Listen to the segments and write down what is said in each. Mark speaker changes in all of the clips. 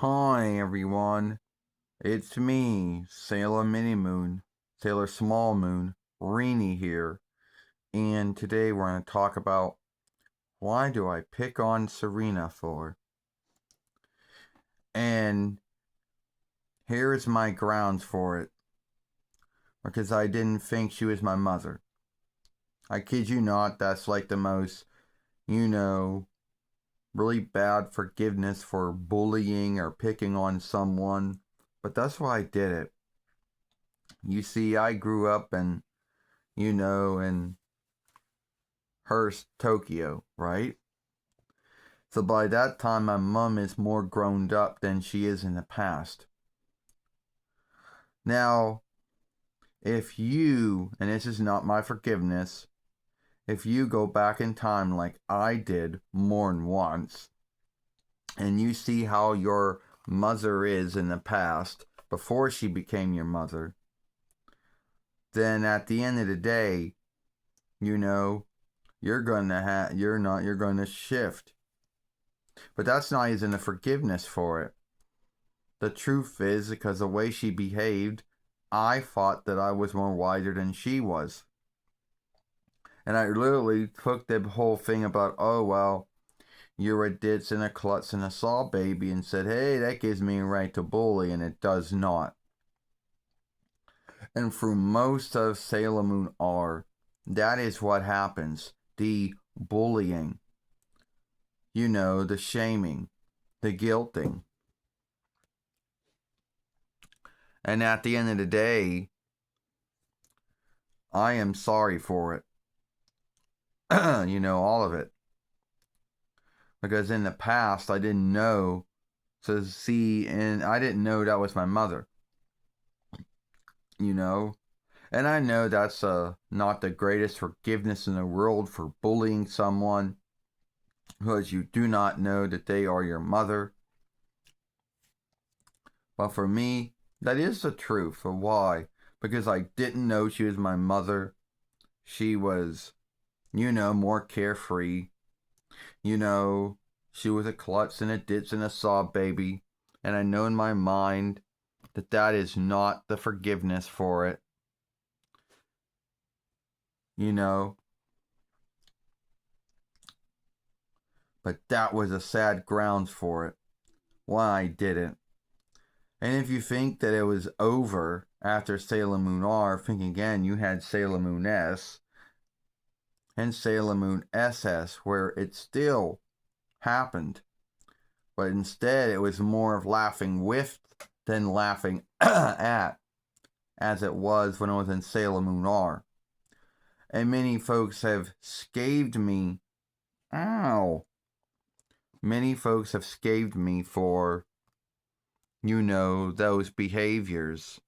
Speaker 1: Hi everyone, it's me, Sailor Mini Moon, Sailor Small Moon, Reenie here, and today we're going to talk about why do I pick on Serena for? And here's my grounds for it, because I didn't think she was my mother. I kid you not, that's like the most, you know, really bad forgiveness for bullying or picking on someone, but that's why I did it. You see, I grew up in Hearst, Tokyo, right? So by that time, my mom is more grown up than she is in the past. Now, if you, and this is not my forgiveness, if you go back in time like I did more than once, and you see how your mother is in the past, before she became your mother, then at the end of the day, you're gonna shift. But that's not even a forgiveness for it. The truth is, because the way she behaved, I thought that I was more wiser than she was. And I literally took the whole thing about, oh, well, you're a ditz and a klutz and a saw baby, and said, hey, that gives me a right to bully, and it does not. And through most of Sailor Moon R, that is what happens. The bullying, the shaming, the guilting. And at the end of the day, I am sorry for it. All of it. Because in the past, I didn't know to see, and I didn't know that was my mother. And I know that's not the greatest forgiveness in the world for bullying someone, because you do not know that they are your mother. But for me, that is the truth. Of why? Because I didn't know she was my mother. She was, more carefree. She was a klutz and a ditz and a saw baby. And I know in my mind that is not the forgiveness for it. But that was a sad grounds for it. Why I did it. And if you think that it was over after Sailor Moon R, think again, you had Sailor Moon S and Sailor Moon SS, where it still happened. But instead, it was more of laughing with than laughing at, as it was when I was in Sailor Moon R. And many folks have scathed me. Ow. Many folks have scathed me for, those behaviors.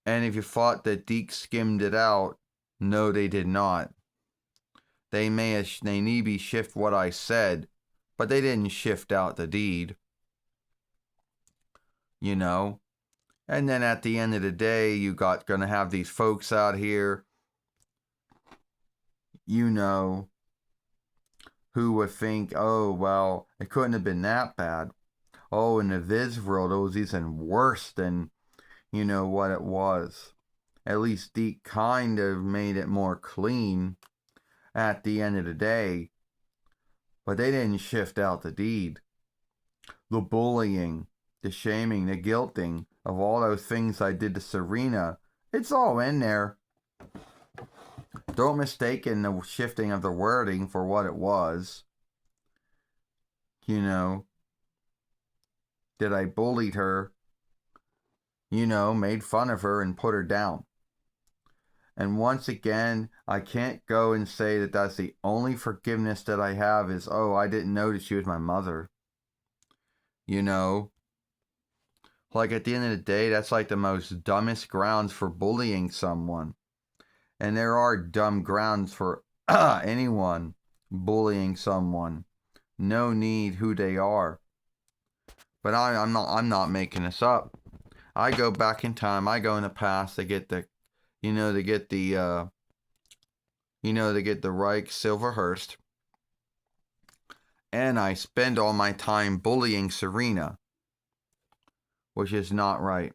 Speaker 1: And if you thought that Deke skimmed it out, no, they did not. They maybe shift what I said, but they didn't shift out the deed. And then at the end of the day, you got gonna have these folks out here, who would think, oh, well, it couldn't have been that bad. Oh, in the Viz world, it was even worse than, what it was. At least Deke kind of made it more clean at the end of the day. But they didn't shift out the deed. The bullying, the shaming, the guilting of all those things I did to Serena, it's all in there. Don't mistake in the shifting of the wording for what it was. That I bullied her, made fun of her and put her down. And once again, I can't go and say that that's the only forgiveness that I have is, oh, I didn't know that she was my mother. Like at the end of the day, that's like the most dumbest grounds for bullying someone. And there are dumb grounds for anyone bullying someone. No need who they are. But I'm not making this up. I go back in time. I go in the past to get the Reich Silverhurst. and I spend all my time bullying Serena, which is not right.